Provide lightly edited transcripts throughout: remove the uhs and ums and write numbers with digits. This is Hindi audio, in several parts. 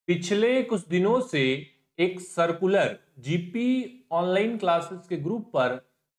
पिछले कुछ दिनों से एक सर्कुलर जीपी ऑनलाइन क्लासेस के ग्रुप पर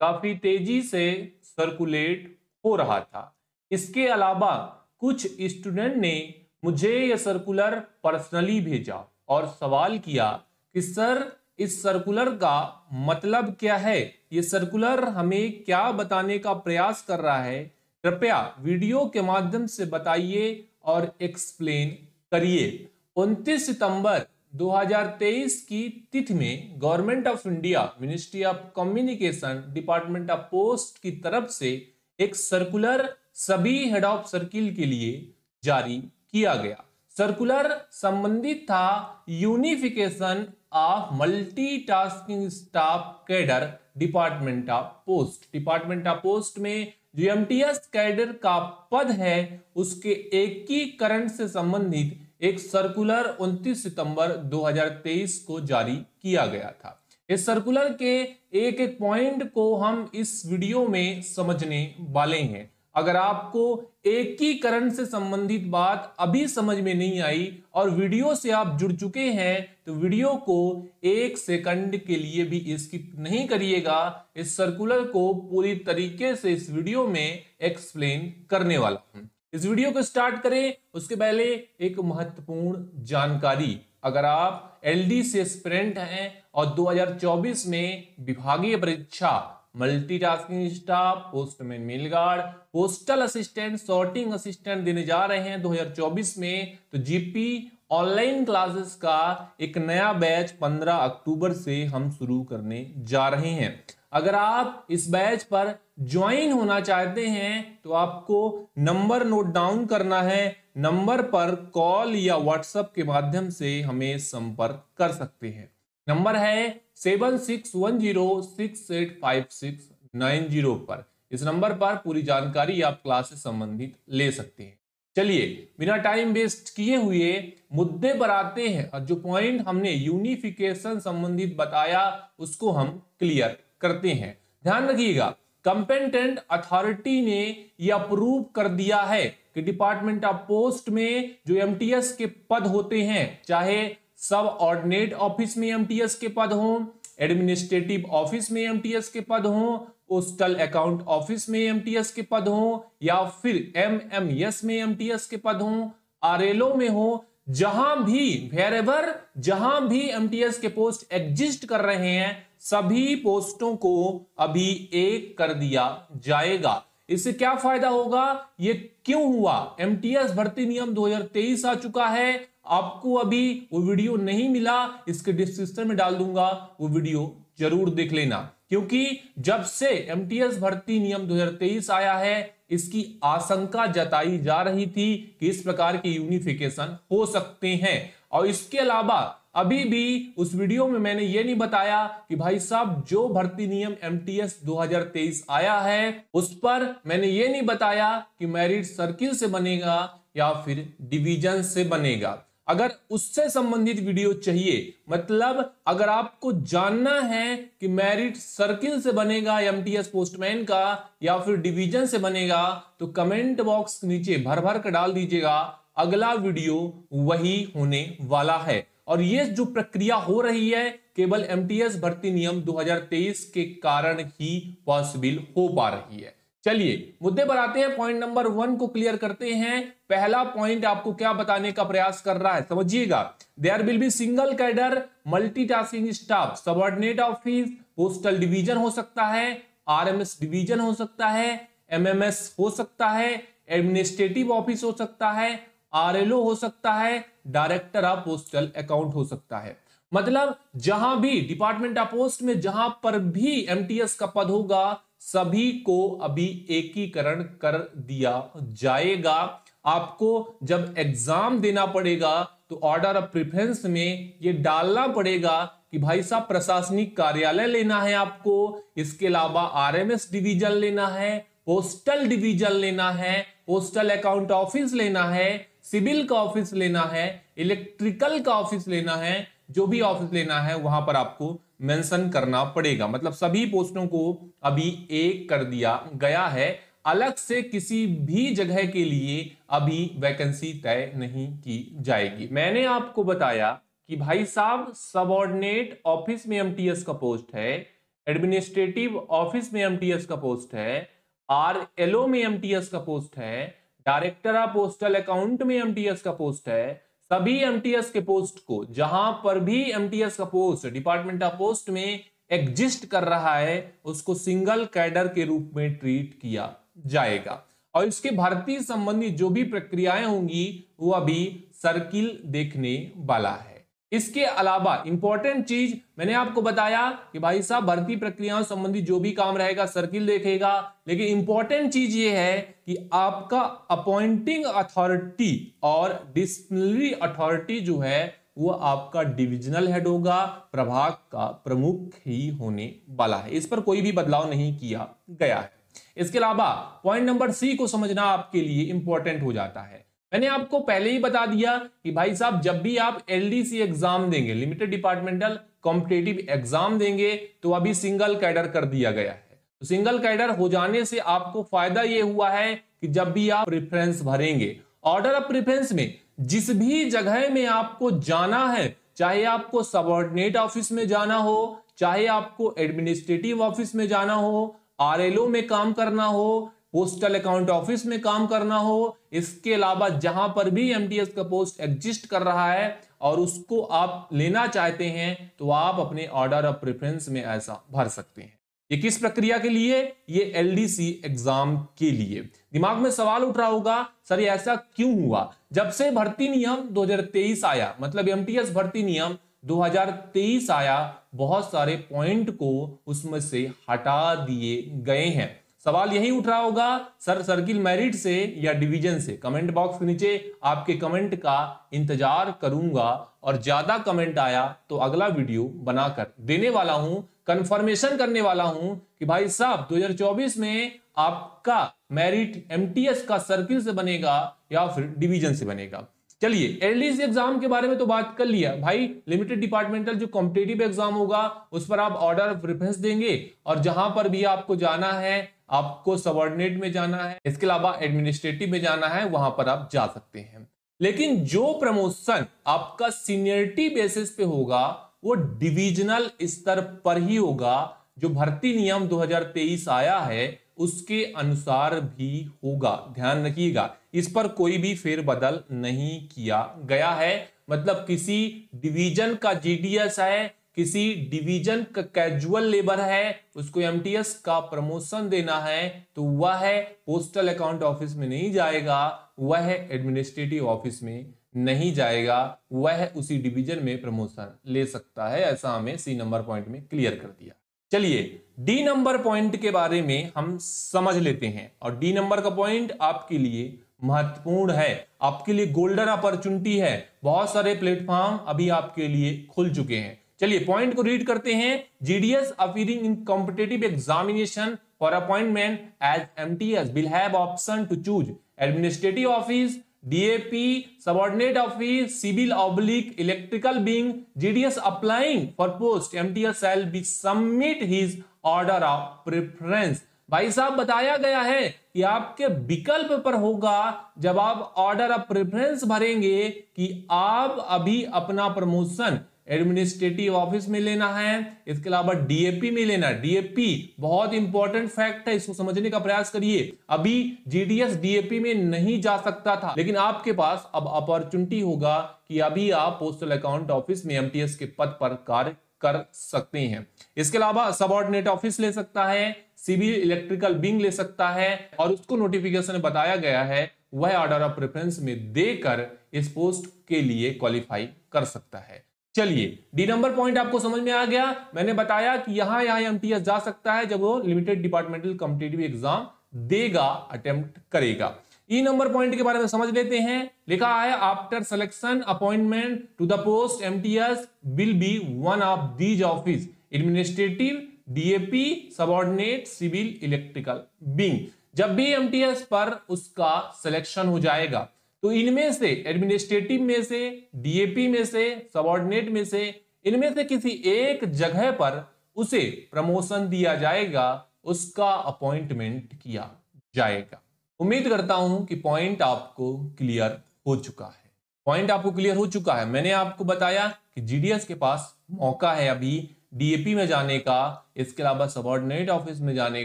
काफी तेजी से सर्कुलेट हो रहा था। इसके अलावा कुछ स्टूडेंट ने मुझे यह सर्कुलर पर्सनली भेजा और सवाल किया कि सर, इस सर्कुलर का मतलब क्या है? ये सर्कुलर हमें क्या बताने का प्रयास कर रहा है? कृपया वीडियो के माध्यम से बताइए और एक्सप्लेन करिए। 29 सितंबर 2023 की तिथि में government of India, ministry of communication, department of post की तरफ से एक सर्कुलर सभी हेड ऑफ सर्किल के लिए जारी किया गया। सर्कुलर संबंधित था unification of multitasking staff cadre department of post. Department of post में जो एमटीएस कैडर का पद है उसके एकीकरण से संबंधित एक सर्कुलर 29 सितंबर 2023 को जारी किया गया था। इस सर्कुलर के एक एक पॉइंट को हम इस वीडियो में समझने वाले हैं। अगर आपको एकीकरण से संबंधित बात अभी समझ में नहीं आई और वीडियो से आप जुड़ चुके हैं तो वीडियो को एक सेकंड के लिए भी स्किप नहीं करिएगा। इस सर्कुलर को पूरी तरीके से इस वीडियो में एक्सप्लेन करने वाला हूं। इस वीडियो को स्टार्ट करें उसके पहले एक महत्वपूर्ण जानकारी। अगर आप एलडी से एस्पिरेंट हैं और 2024 में विभागीय परीक्षा multitasking staff, postman, mail guard, postal assistant, sorting assistant देने जा रहे हैं 2024 में, तो जीपी ऑनलाइन क्लासेस का एक नया बैच 15 अक्टूबर से हम शुरू करने जा रहे हैं। अगर आप इस बैच पर ज्वाइन होना चाहते हैं तो आपको नंबर नोट डाउन करना है। नंबर पर कॉल या व्हाट्सएप के माध्यम से हमें संपर्क कर सकते हैं। नंबर है 7610685690 पर। इस नंबर पर पूरी जानकारी आप क्लास से संबंधित ले सकते हैं। चलिए बिना टाइम वेस्ट किए हुए मुद्दे पर आते हैं और जो पॉइंट हमने यूनिफिकेशन संबंधित बताया उसको हम क्लियर करते हैं। ध्यान रखिएगा, कंपेटेंट अथॉरिटी ने यह अप्रूव कर दिया है कि डिपार्टमेंट ऑफ पोस्ट में जो एमटीएस के पद होते हैं, चाहे सब ऑर्डिनेट ऑफिस में एमटीएस के पद हों, एडमिनिस्ट्रेटिव ऑफिस में एमटीएस के पद हों, पोस्टल अकाउंट ऑफिस में एमटीएस के पद हों या फिर एमएमएस में एमटीएस के पद हों, आरएलओ में हो, जहां भी वेरेवर जहां भी एमटीएस के पोस्ट एग्जिस्ट कर रहे हैं सभी पोस्टों को अभी एक कर दिया जाएगा। इससे क्या फायदा होगा, ये क्यों हुआ? एमटीएस भर्ती नियम 2023 आ चुका है। आपको अभी वो वीडियो नहीं मिला, इसके डिस्क्रिप्शन में डाल दूंगा, वो वीडियो जरूर देख लेना। क्योंकि जब से एमटीएस भर्ती नियम 2023 आया है इसकी आशंका जताई जा रही थी कि इस प्रकार के यूनिफिकेशन हो सकते हैं। और इसके अलावा अभी भी उस वीडियो में मैंने ये नहीं बताया कि भाई साहब जो भर्ती नियम एमटीएस 2023 आया है उस पर मैंने ये नहीं बताया कि मेरिट सर्किल से बनेगा या फिर डिवीजन से बनेगा। अगर उससे संबंधित वीडियो चाहिए, मतलब अगर आपको जानना है कि मेरिट सर्किल से बनेगा एमटीएस पोस्टमैन का या फिर डिवीजन से बनेगा, तो कमेंट बॉक्स नीचे भर भर कर डाल दीजिएगा। अगला वीडियो वही होने वाला है। और ये जो प्रक्रिया हो रही है केवल एमटीएस भर्ती नियम 2023 के कारण ही पॉसिबल हो पा रही है। चलिए मुद्दे पर आते हैं। पॉइंट नंबर 1 को क्लियर करते हैं। पहला पॉइंट आपको क्या बताने का प्रयास कर रहा है, समझिएगा। There will be single cadre multitasking staff, subordinate office, postal division हो सकता है, आरएमएस डिवीजन हो सकता है, एमएमएस हो सकता है, एडमिनिस्ट्रेटिव ऑफिस हो सकता है, आरएलओ हो सकता है, डायरेक्टर ऑफ पोस्टल अकाउंट हो सकता है। मतलब जहां भी डिपार्टमेंट ऑफ पोस्ट में जहां पर भी एमटीएस का पद होगा सभी को अभी एकीकरण कर दिया जाएगा। आपको जब एग्जाम देना पड़ेगा तो ऑर्डर ऑफ प्रेफरेंस में ये डालना पड़ेगा कि भाई साहब प्रशासनिक कार्यालय लेना है आपको, इसके अलावा आरएमएस डिवीजन लेना है, पोस्टल डिवीजन लेना है, पोस्टल अकाउंट ऑफिस लेना है, सिविल का ऑफिस लेना है, इलेक्ट्रिकल का ऑफिस लेना है, जो भी ऑफिस लेना है वहां पर आपको मेंशन करना पड़ेगा। मतलब सभी पोस्टों को अभी एक कर दिया गया है। अलग से किसी भी जगह के लिए अभी वैकेंसी तय नहीं की जाएगी। मैंने आपको बताया कि भाई साहब सबऑर्डिनेट ऑफिस में एमटीएस का पोस्ट है, एडमिनिस्ट्रेटिव ऑफिस में एमटीएस का पोस्ट है, आरएलओ में एमटीएस का पोस्ट है, डायरेक्टर ऑफ पोस्टल अकाउंट में एमटीएस का पोस्ट है। सभी एमटीएस के पोस्ट को, जहां पर भी एमटीएस का पोस्ट डिपार्टमेंट ऑफ पोस्ट में एग्जिस्ट कर रहा है, उसको सिंगल कैडर के रूप में ट्रीट किया जाएगा और इसके भर्ती संबंधी जो भी प्रक्रियाएं होंगी वो अभी सर्किल देखने वाला है। इसके अलावा इंपॉर्टेंट चीज मैंने आपको बताया कि भाई साहब भर्ती प्रक्रियाओं संबंधी जो भी काम रहेगा सर्किल देखेगा, लेकिन इंपॉर्टेंट चीज ये है कि आपका अपॉइंटिंग अथॉरिटी और डिसिप्लिनरी अथॉरिटी जो है वो आपका डिविजनल हेड होगा, प्रभाग का प्रमुख ही होने वाला है। इस पर कोई भी बदलाव नहीं किया गया है। इसके अलावा पॉइंट नंबर सी को समझना आपके लिए इंपॉर्टेंट हो जाता है। मैंने आपको पहले ही बता दिया कि भाई साहब जब भी आप एलडीसी एग्जाम देंगे, लिमिटेड डिपार्टमेंटल कॉम्पिटिटिव एग्जाम देंगे, तो अभी सिंगल कैडर कर दिया गया है। तो सिंगल कैडर हो जाने से आपको फायदा यह हुआ है कि जब भी आप प्रेफरेंस भरेंगे, ऑर्डर ऑफ प्रेफरेंस में जिस भी जगह में आपको जाना है, चाहे आपको सबऑर्डिनेट ऑफिस में जाना हो, चाहे आपको एडमिनिस्ट्रेटिव ऑफिस में जाना हो, आरएलओ में काम करना हो, पोस्टल अकाउंट ऑफिस में काम करना हो, इसके अलावा जहां पर भी एमटीएस का पोस्ट एग्जिस्ट कर रहा है और उसको आप लेना चाहते हैं, तो आप अपने ऑर्डर ऑफ प्रेफरेंस में ऐसा भर सकते हैं। ये किस प्रक्रिया के लिए? ये एलडीसी एग्जाम के लिए। दिमाग में सवाल उठ रहा होगा, सर ये ऐसा क्यों हुआ? जब से भर्ती नियम 2023 आया, मतलब एमटीएस भर्ती नियम 2023 आया, बहुत सारे पॉइंट को उसमें से हटा दिए गए हैं। सवाल यही उठ रहा होगा, सर सर्किल मेरिट से या डिवीजन से? कमेंट बॉक्स के नीचे आपके कमेंट का इंतजार करूंगा और ज्यादा कमेंट आया तो अगला वीडियो बनाकर देने वाला हूं, कंफर्मेशन करने वाला हूं कि भाई साहब 2024 में आपका मेरिट एमटीएस का सर्किल से बनेगा या फिर डिवीजन से बनेगा। चलिए एलडीसी एग्जाम के बारे में तो बात कर लिया भाई। लिमिटेड डिपार्टमेंटल जो कॉम्पिटिटिव एग्जाम होगा उस पर आप ऑर्डर ऑफ प्रेफरेंस देंगे और जहां पर भी आपको जाना है, आपको सबऑर्डिनेट में जाना है, इसके अलावा एडमिनिस्ट्रेटिव में जाना है, वहां पर आप जा सकते हैं। लेकिन जो प्रमोशन आपका सीनियरिटी बेसिस पे होगा वो डिविजनल स्तर पर ही होगा। जो भर्ती नियम 2023 आया है उसके अनुसार भी होगा, ध्यान रखिएगा। इस पर कोई भी फेरबदल नहीं किया गया है। मतलब किसी डिवीजन का जीडीएस है, किसी डिवीजन का कैजुअल लेबर है, उसको एमटीएस का प्रमोशन देना है तो वह पोस्टल अकाउंट ऑफिस में नहीं जाएगा, वह एडमिनिस्ट्रेटिव ऑफिस में नहीं जाएगा, वह उसी डिवीजन में प्रमोशन ले सकता है। ऐसा हमें सी नंबर पॉइंट में क्लियर कर दिया। चलिए डी नंबर पॉइंट के बारे में हम समझ लेते हैं और डी नंबर का पॉइंट आपके लिए महत्वपूर्ण है, आपके लिए गोल्डन अपॉर्चुनिटी है। बहुत सारे प्लेटफॉर्म अभी आपके लिए खुल चुके हैं। चलिए पॉइंट को रीड करते हैं। GDS appearing in competitive examination for appointment as MTS will have option to choose administrative office, DAP, subordinate office, civil oblique electrical wing. GDS applying for post MTS shall be submit his order of preference. भाई साहब बताया गया है कि आपके विकल्प पर होगा जब आप ऑर्डर ऑफ प्रेफरेंस भरेंगे कि आप अभी अपना प्रमोशन एडमिनिस्ट्रेटिव ऑफिस में लेना है, इसके अलावा डीएपी में लेना है। डीएपी बहुत इंपॉर्टेंट फैक्ट है, इसको समझने का प्रयास करिए। अभी जीडीएस डीएपी में नहीं जा सकता था, लेकिन आपके पास अब अपॉर्चुनिटी होगा कि अभी आप पोस्टल अकाउंट ऑफिस में एमटीएस के पद पर कार्य कर सकते हैं। इसके अलावा सबऑर्डिनेट ऑफिस ले सकता है, सिविल इलेक्ट्रिकल विंग ले सकता है और उसको नोटिफिकेशन में बताया गया है वह ऑर्डर ऑफ प्रेफरेंस में देकर इस पोस्ट के लिए क्वालिफाई कर सकता है। चलिए डी नंबर पॉइंट आपको समझ में आ गया। मैंने बताया कि यहां एमटीएस जा सकता है जब वो लिमिटेड डिपार्टमेंटल कॉम्पिटिटिव एग्जाम देगा, अटेम्प्ट करेगा। ई नंबर पॉइंट के बारे में समझ लेते हैं। लिखा है after selection appointment to the post MTS will be one of these office, administrative, DAP, subordinate, civil electrical wing. जब भी एमटीएस पर उसका सिलेक्शन हो जाएगा तो इनमें से एडमिनिस्ट्रेटिव में से, डीएपी में से, सबऑर्डिनेट में से, इनमें से किसी एक जगह पर उसे प्रमोशन दिया जाएगा, उसका अपॉइंटमेंट किया जाएगा। उम्मीद करता हूं कि पॉइंट आपको क्लियर हो चुका है। पॉइंट आपको क्लियर हो चुका है। मैंने आपको बताया कि जीडीएस के पास मौका है अभी डीएपी में जाने का, इसके अलावा सबऑर्डिनेट ऑफिस में जाने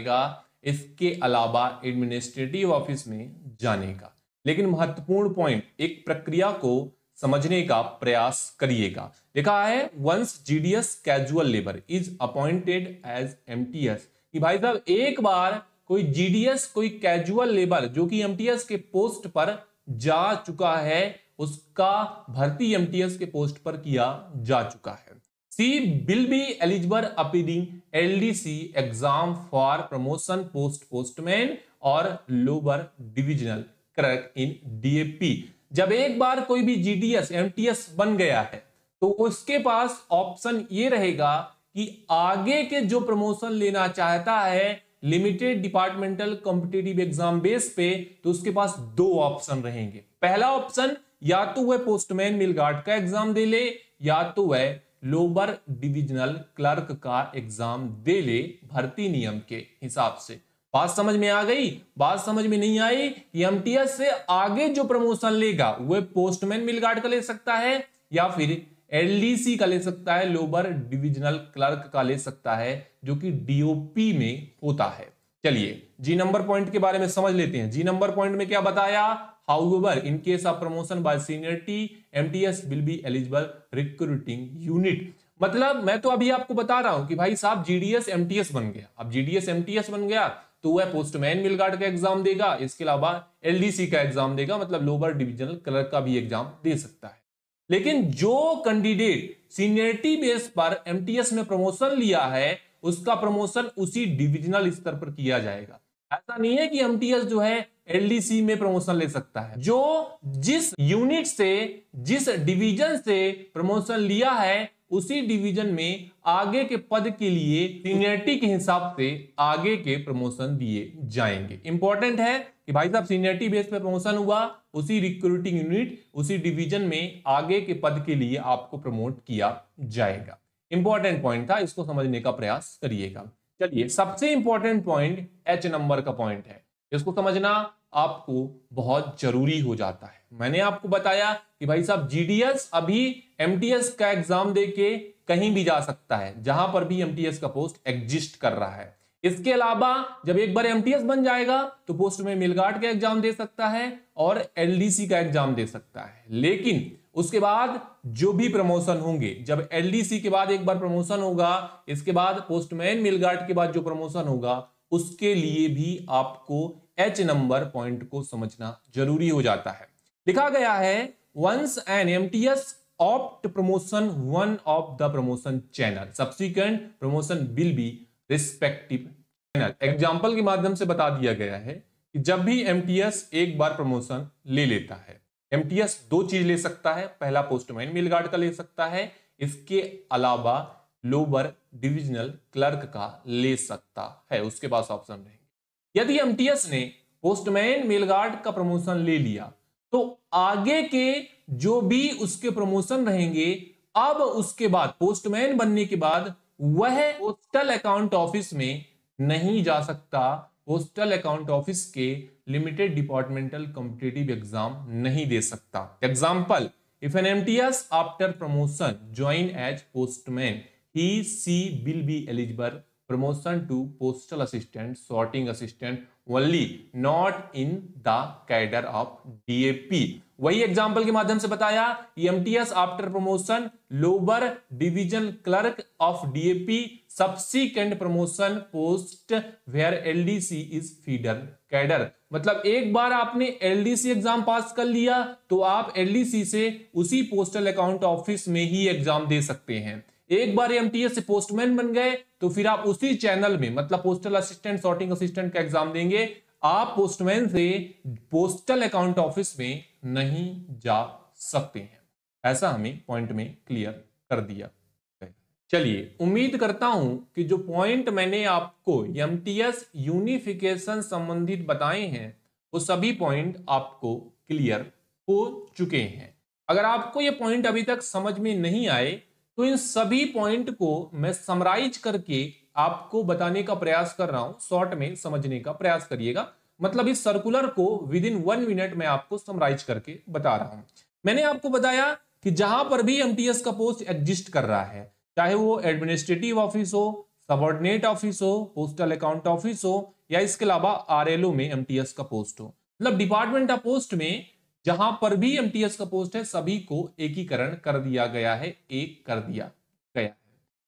का, इसके अलावा एडमिनिस्ट्रेटिव ऑफिस में जाने का। लेकिन महत्वपूर्ण पॉइंट, एक प्रक्रिया को समझने का प्रयास करिएगा। लिखा है once GDS casual labour is appointed as MTS, कि भाई साहब एक बार कोई जीडीएस, कोई कैजुअल लेबर जो कि एमटीएस के पोस्ट पर जा चुका है, उसका भर्ती एमटीएस के पोस्ट पर किया जा चुका है। She will be eligible appearing LDC exam for promotion post postman और lower divisional clerk in DAP. जब एक बार कोई भी जीडीएस एमटीएस बन गया है तो उसके पास ऑप्शन ये रहेगा कि आगे के जो प्रमोशन लेना चाहता है limited departmental competitive exam base पे, तो उसके पास दो ऑप्शन रहेंगे। पहला ऑप्शन, या तो वह पोस्टमैन मिल गार्ड का एग्जाम दे ले, या तो वह लोअर डिविजनल क्लर्क का एग्जाम दे ले भर्ती नियम के हिसाब से। बात समझ में आ गई? बात समझ में नहीं आई कि एमटीएस से आगे जो प्रमोशन लेगा वह पोस्टमैन मिल गार्ड का ले सकता है या फिर एलडीसी का ले सकता है, लोअर डिविजनल क्लर्क का ले सकता है, जो कि डीओपी में होता है। चलिए जी नंबर पॉइंट के बारे में समझ लेते हैं। जी नंबर पॉइंट में क्या बताया? However in case of promotion by seniority MTS will be eligible recruiting unit. मतलब मैं तो अभी आपको बता रहा हूं कि भाई साहब जीडीएस एमटीएस बन गया। अब जीडीएस एमटीएस बन गया तो वह पोस्टमैन मिल गार्ड का एग्जाम देगा, इसके अलावा एलडीसी का एग्जाम देगा, मतलब लोअर डिविजनल क्लर्क का भी एग्जाम दे सकता है। लेकिन जो कैंडिडेट सीनियरिटी बेस पर एमटीएस में प्रमोशन लिया है उसका प्रमोशन उसी डिविजनल स्तर पर किया जाएगा। ऐसा नहीं है कि एमटीएस जो है एलडीसी में प्रमोशन ले सकता है। जो जिस यूनिट से, जिस डिवीजन से प्रमोशन लिया है उसी डिवीजन में आगे के पद के लिए सीनियरिटी के हिसाब से आगे के प्रमोशन दिए जाएंगे। इंपॉर्टेंट है कि भाई साहब सीनियरिटी बेस पे प्रमोशन हुआ, उसी रिक्रूटिंग यूनिट, उसी डिवीजन में आगे के पद के लिए आपको प्रमोट किया जाएगा। इंपॉर्टेंट पॉइंट था, इसको समझने का प्रयास करिएगा। चलिए सबसे इंपॉर्टेंट पॉइंट एच नंबर का पॉइंट है, इसको समझना आपको बहुत जरूरी हो जाता है। मैंने आपको बताया कि भाई साहब जीडीएस अभी एमटीएस का एग्जाम देके कहीं भी जा सकता है जहां पर भी एमटीएस का पोस्ट एग्जिस्ट कर रहा है। इसके अलावा जब एक बार एमटीएस बन जाएगा तो पोस्ट में मिल गार्ड का एग्जाम दे सकता है और एलडीसी का एग्जाम दे सकता है। लेकिन उसके बाद जो भी प्रमोशन होंगे, जब एलडीसी के बाद एक बार प्रमोशन होगा, इसके बाद पोस्टमैन मिल गार्ड के बाद जो प्रमोशन होगा, उसके लिए भी आपको एच नंबर पॉइंट को समझना जरूरी हो जाता है। लिखा गया है once an MTS opt promotion one of the promotion channel subsequent promotion will be respective channel. Example के माध्यम से बता दिया गया है कि जब भी एमटीएस एक बार प्रमोशन ले लेता है, एमटीएस दो चीज ले सकता है। पहला पोस्टमैन मिल गार्ड का ले सकता है, इसके अलावा लोअर डिविजनल क्लर्क का ले सकता है, उसके पास ऑप्शन रहेंगे। यदि एमटीएस ने पोस्टमैन मिल गार्ड का प्रमोशन ले लिया तो आगे के जो भी उसके प्रमोशन रहेंगे, अब उसके बाद पोस्टमैन बनने के बाद वह पोस्टल अकाउंट ऑफिस में नहीं जा सकता, पोस्टल अकाउंट ऑफिस के लिमिटेड डिपार्टमेंटल कॉम्पिटिटिव एग्जाम नहीं दे सकता। Example, if an MTS after promotion join as postman he she will be eligible promotion to postal assistant, sorting assistant only, not in the cadre of DAP। वही एग्जांपल के माध्यम से बताया MTS after promotion lower division clerk of DAP subsequent promotion post where LDC is feeder cadre. मतलब एक बार आपने एलडीसी एग्जाम पास कर लिया तो आप एलडीसी से उसी पोस्टल अकाउंट ऑफिस में ही एग्जाम दे सकते हैं। एक बार एमटीएस से पोस्टमैन बन गए तो फिर आप उसी चैनल में, मतलब पोस्टल असिस्टेंट, सॉर्टिंग असिस्टेंट का एग्जाम देंगे। आप पोस्टमैन से पोस्टल अकाउंट ऑफिस में नहीं जा सकते हैं। ऐसा हमें पॉइंट में क्लियर कर दिया। चलिए उम्मीद करता हूं कि जो पॉइंट मैंने आपको एमटीएस यूनिफिकेशन संबंधित बताए हैं वो सभी पॉइंट आपको क्लियर हो चुके हैं। अगर आपको ये पॉइंट अभी तक समझ में नहीं आए तो इन सभी पॉइंट को मैं समराइज करके आपको बताने का प्रयास कर रहा हूं, शॉर्ट में समझने का प्रयास करिएगा। मतलब इस सर्कुलर को विद इन 1 मिनट में आपको समराइज करके बता रहा हूं। मैंने आपको बताया कि जहां पर भी एमटीएस का पोस्ट एग्जिस्ट कर रहा है, चाहे वो एडमिनिस्ट्रेटिव ऑफिस हो, सबऑर्डिनेट ऑफिस हो, पोस्टल अकाउंट ऑफिस हो, या इसके अलावा आरएलओ में एमटीएस का पोस्ट हो, मतलब डिपार्टमेंट ऑफ पोस्ट में जहां पर भी एमटीएस का पोस्ट है सभी को एकीकरण कर दिया गया है, एक कर दिया गया है।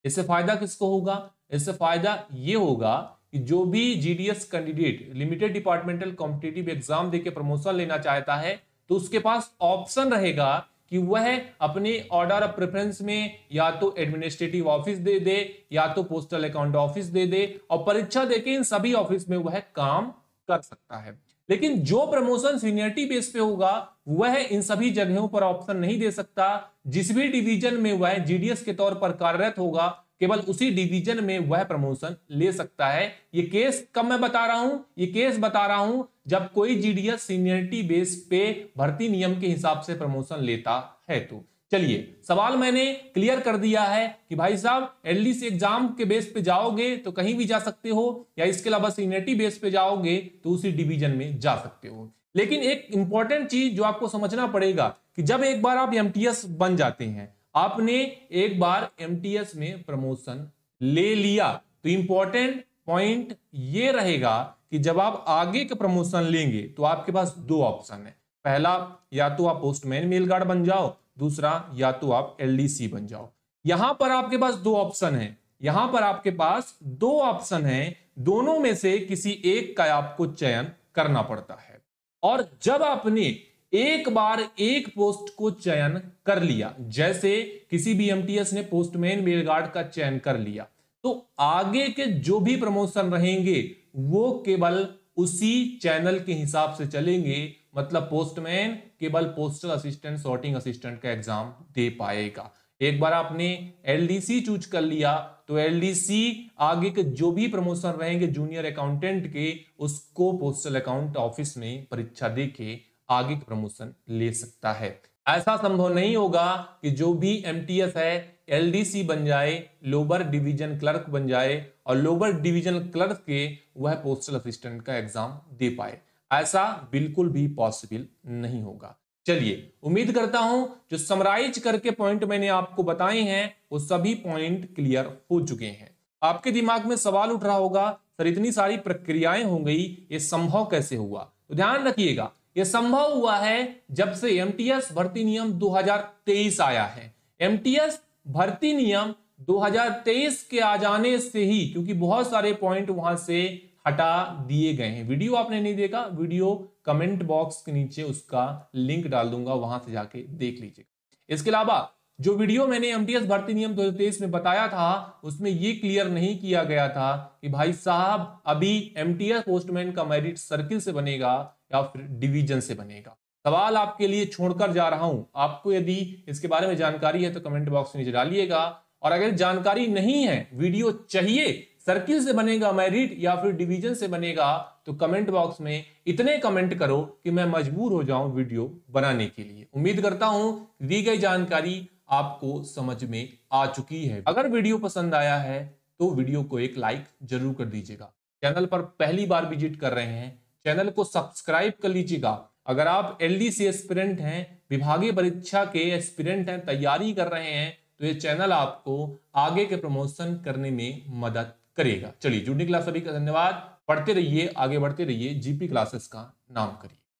इससे फायदा किसको होगा? इससे फायदा ये होगा कि जो भी GDS candidate limited departmental competitive exam देके प्रमोशन लेना चाहता है तो उसके पास ऑप्शन रहेगा कि वह अपने ऑर्डर ऑफ प्रेफरेंस में या तो एडमिनिस्ट्रेटिव ऑफिस दे दे या तो पोस्टल अकाउंट ऑफिस दे दे और परीक्षा देके इन सभी ऑफिस में वह काम कर सकता है। लेकिन जो प्रमोशन सीनियरिटी बेस पे होगा वह इन सभी जगहों पर ऑप्शन नहीं दे सकता। जिस भी डिवीजन में वह जीडीएस के तौर पर कार्यरत होगा केवल उसी डिवीजन में वह प्रमोशन ले सकता है। ये केस कब मैं बता रहा हूं? ये केस बता रहा हूं जब कोई जीडीएस सीनियरिटी बेस पे भर्ती नियम के हिसाब से प्रमोशन लेता है। तो चलिए सवाल मैंने क्लियर कर दिया है कि भाई साहब एलडीसी एग्जाम के बेस पे जाओगे तो कहीं भी जा सकते हो या इसके अलावा सीनियरिटी बेस पे जाओगे तो उसी डिवीजन में जा सकते हो। लेकिन एक इंपॉर्टेंट चीज जो आपको समझना पड़ेगा कि जब एक बार आप एमटीएस बन जाते हैं, आपने एक बार एमटीएस में प्रमोशन ले लिया, तो इंपॉर्टेंट पॉइंट ये रहेगा कि जब आप आगे के प्रमोशन लेंगे तो आपके पास दो ऑप्शन है। पहला, या तो आप पोस्टमैन मेल गार्ड बन जाओ, दूसरा या तो आप एलडीसी बन जाओ। यहां पर आपके पास दो ऑप्शन है, यहां पर आपके पास दो ऑप्शन है, दोनों में से किसी एक का आपको चयन करना पड़ता है। और जब आपने एक बार एक पोस्ट को चयन कर लिया, जैसे किसी भी एमटीएस ने पोस्टमैन मेल गार्ड का चयन कर लिया, तो आगे के जो भी प्रमोशन रहेंगे वो केवल उसी चैनल के हिसाब से चलेंगे। मतलब पोस्टमैन केवल पोस्टल असिस्टेंट, सॉर्टिंग असिस्टेंट का एग्जाम दे पाएगा। एक बार आपने एलडीसी चूज कर लिया तो एलडीसी आगे के जो भी प्रमोशन रहेंगे जूनियर अकाउंटेंट के, उसको पोस्टल अकाउंट ऑफिस में परीक्षा देके आगे के प्रमोशन ले सकता है। ऐसा संभव नहीं होगा कि जो भी एमटीएस है एलडीसी बन जाए, लोअर डिवीजन क्लर्क बन जाए और लोअर डिवीजन क्लर्क के वह पोस्टल असिस्टेंट का एग्जाम दे पाए। ऐसा बिल्कुल भी पॉसिबल नहीं होगा। चलिए उम्मीद करता हूं जो समराइज करके पॉइंट मैंने आपको बताए हैं वो सभी पॉइंट क्लियर हो चुके हैं। आपके दिमाग में सवाल उठ रहा होगा, सर इतनी सारी प्रक्रियाएं हो गई, ये संभव कैसे हुआ? तो ध्यान रखिएगा, यह संभव हुआ है जब से एमटीएस भर्ती नियम 2023 आया है। एमटीएस भर्ती नियम 2023 के आ जाने से ही, क्योंकि बहुत सारे पॉइंट वहां से हटा दिए गए हैं। वीडियो आपने नहीं देखा, वीडियो कमेंट बॉक्स के नीचे उसका लिंक डाल दूंगा, वहां से जाके देख लीजिएगा। इसके अलावा जो वीडियो मैंने एमटीएस भर्ती नियम 2023 में बताया था उसमें ये क्लियर नहीं किया गया था कि भाई साहब अभी एमटीएस पोस्टमैन का मेरिट सर्किल से बनेगा या फिर डिवीजन से बनेगा। सवाल आपके लिए छोड़कर जा रहा हूं, आपको यदि इसके बारे में जानकारी है तो कमेंट बॉक्स में नीचे डालिएगा। और अगर जानकारी नहीं है, वीडियो चाहिए सर्किल से बनेगा मेरिट या फिर डिवीजन से बनेगा, तो कमेंट बॉक्स में इतने कमेंट करो कि मैं मजबूर हो जाऊं वीडियो बनाने के लिए। उम्मीद करता हूं दी गई जानकारी आपको समझ में आ चुकी है। अगर वीडियो पसंद आया है तो वीडियो को एक लाइक जरूर कर दीजिएगा। चैनल पर पहली बार विजिट कर रहे हैं, चैनल को सब्सक्राइब कर लीजिएगा। अगर आप एलडीसी एस्पिरेंट हैं, विभागीय परीक्षा के एस्पिरेंट हैं, तैयारी कर रहे हैं, तो ये चैनल आपको आगे के प्रमोशन करने में मदद करेगा। चलिए जुड़ने के लिए सभी का धन्यवाद। पढ़ते रहिए, आगे बढ़ते रहिए, जीपी क्लासेस का नाम करिए।